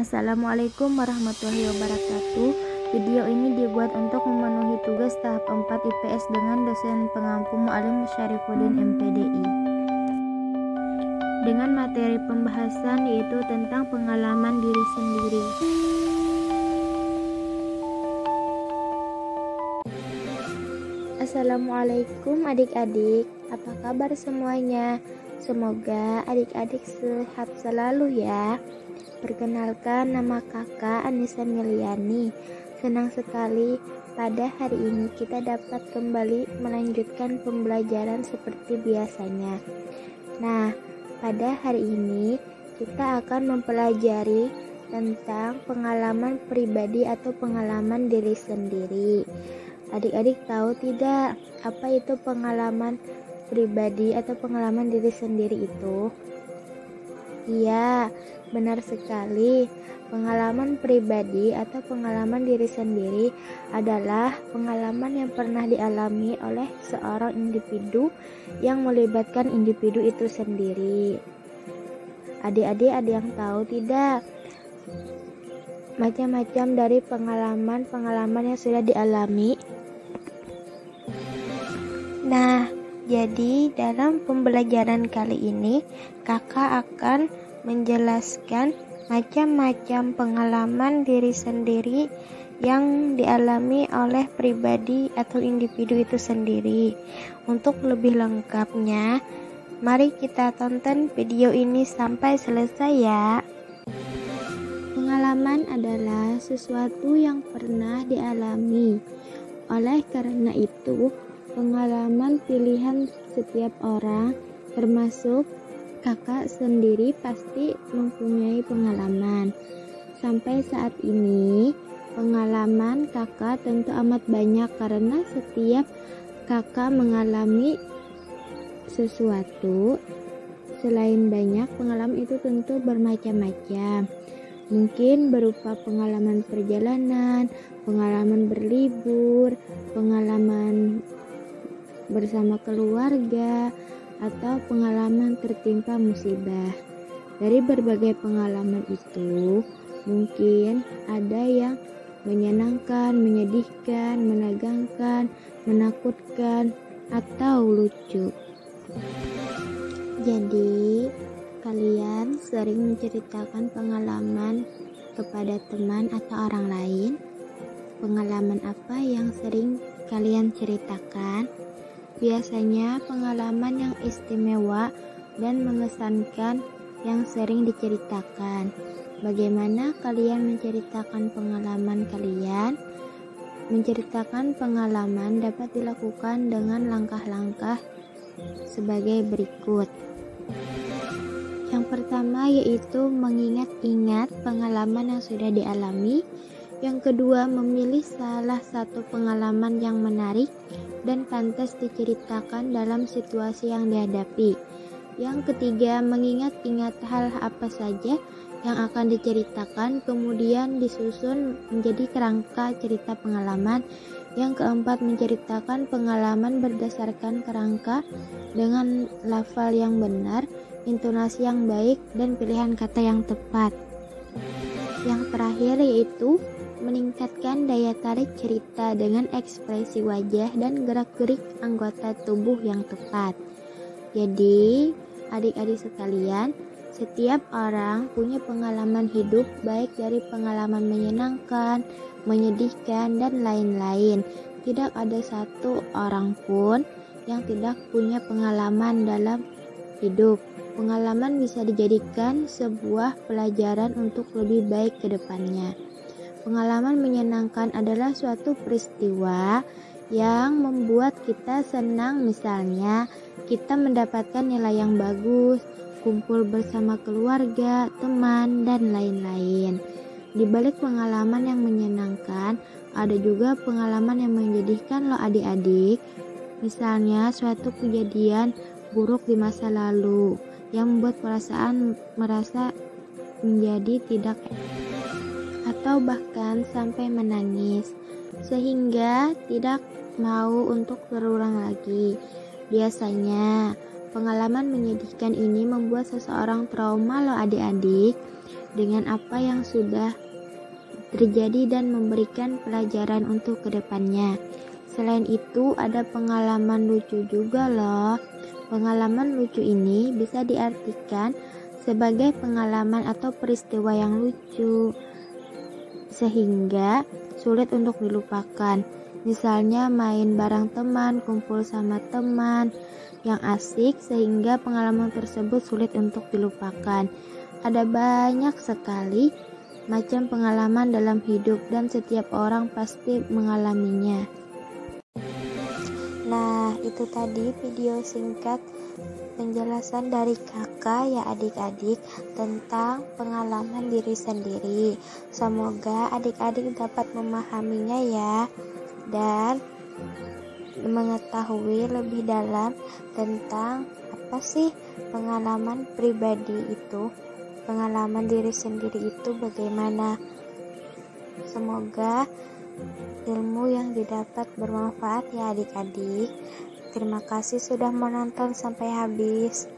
Assalamualaikum warahmatullahi wabarakatuh. Video ini dibuat untuk memenuhi tugas tahap 4 IPS dengan dosen pengampu Mu'alim Syarifuddin MPDI. Dengan materi pembahasan yaitu tentang pengalaman diri sendiri. Assalamualaikum adik-adik, apa kabar semuanya? Semoga adik-adik sehat selalu ya. Perkenalkan, nama kakak Anissa Miliani. Senang sekali pada hari ini kita dapat kembali melanjutkan pembelajaran seperti biasanya. Nah, pada hari ini kita akan mempelajari tentang pengalaman pribadi atau pengalaman diri sendiri. Adik-adik tahu tidak apa itu pengalaman pribadi atau pengalaman diri sendiri itu? Iya, benar sekali. Pengalaman pribadi atau pengalaman diri sendiri adalah pengalaman yang pernah dialami oleh seorang individu yang melibatkan individu itu sendiri. Adik-adik ada yang tahu tidak? Macam-macam dari pengalaman-pengalaman yang sudah dialami. Nah, jadi dalam pembelajaran kali ini kakak akan menjelaskan macam-macam pengalaman diri sendiri yang dialami oleh pribadi atau individu itu sendiri. Untuk lebih lengkapnya, mari kita tonton video ini sampai selesai ya. Pengalaman adalah sesuatu yang pernah dialami. Oleh karena itu, pengalaman pilihan setiap orang, termasuk kakak sendiri pasti mempunyai pengalaman. Sampai saat ini, pengalaman kakak tentu amat banyak karena setiap kakak mengalami sesuatu. Selain banyak, pengalaman itu tentu bermacam-macam. Mungkin berupa pengalaman perjalanan, pengalaman berlibur, pengalaman bersama keluarga, atau pengalaman tertimpa musibah. Dari berbagai pengalaman itu, mungkin ada yang menyenangkan, menyedihkan, menegangkan, menakutkan, atau lucu. Jadi, kalian sering menceritakan pengalaman kepada teman atau orang lain? Pengalaman apa yang sering kalian ceritakan? Biasanya pengalaman yang istimewa dan mengesankan yang sering diceritakan. Bagaimana kalian menceritakan pengalaman kalian? Menceritakan pengalaman dapat dilakukan dengan langkah-langkah sebagai berikut. Yang pertama yaitu mengingat-ingat pengalaman yang sudah dialami. Yang kedua, memilih salah satu pengalaman yang menarik dan pantas diceritakan dalam situasi yang dihadapi. Yang ketiga, mengingat-ingat hal apa saja yang akan diceritakan, kemudian disusun menjadi kerangka cerita pengalaman. Yang keempat, menceritakan pengalaman berdasarkan kerangka dengan lafal yang benar, intonasi yang baik, dan pilihan kata yang tepat. Yang terakhir yaitu meningkatkan daya tarik cerita dengan ekspresi wajah dan gerak-gerik anggota tubuh yang tepat. Jadi, adik-adik sekalian, setiap orang punya pengalaman hidup, baik dari pengalaman menyenangkan, menyedihkan, dan lain-lain. Tidak ada satu orang pun yang tidak punya pengalaman dalam hidup. Pengalaman bisa dijadikan sebuah pelajaran untuk lebih baik ke depannya. Pengalaman menyenangkan adalah suatu peristiwa yang membuat kita senang, misalnya kita mendapatkan nilai yang bagus, kumpul bersama keluarga, teman, dan lain-lain. Di balik pengalaman yang menyenangkan, ada juga pengalaman yang menyedihkan loh adik-adik. Misalnya suatu kejadian buruk di masa lalu yang membuat perasaan merasa menjadi tidak atau bahkan sampai menangis sehingga tidak mau untuk terulang lagi. Biasanya pengalaman menyedihkan ini membuat seseorang trauma loh adik-adik. dengan apa yang sudah terjadi dan memberikan pelajaran untuk kedepannya. Selain itu, ada pengalaman lucu juga loh. Pengalaman lucu ini bisa diartikan sebagai pengalaman atau peristiwa yang lucu, sehingga sulit untuk dilupakan. Misalnya main bareng teman, kumpul sama teman yang asik, sehingga pengalaman tersebut sulit untuk dilupakan. Ada banyak sekali macam pengalaman dalam hidup dan setiap orang pasti mengalaminya. Nah, itu tadi video singkat penjelasan dari kakak ya adik-adik tentang pengalaman diri sendiri. Semoga adik-adik dapat memahaminya ya, dan mengetahui lebih dalam tentang apa sih pengalaman pribadi itu, pengalaman diri sendiri itu bagaimana. Semoga ilmu yang didapat bermanfaat ya adik-adik. Terima kasih sudah menonton sampai habis.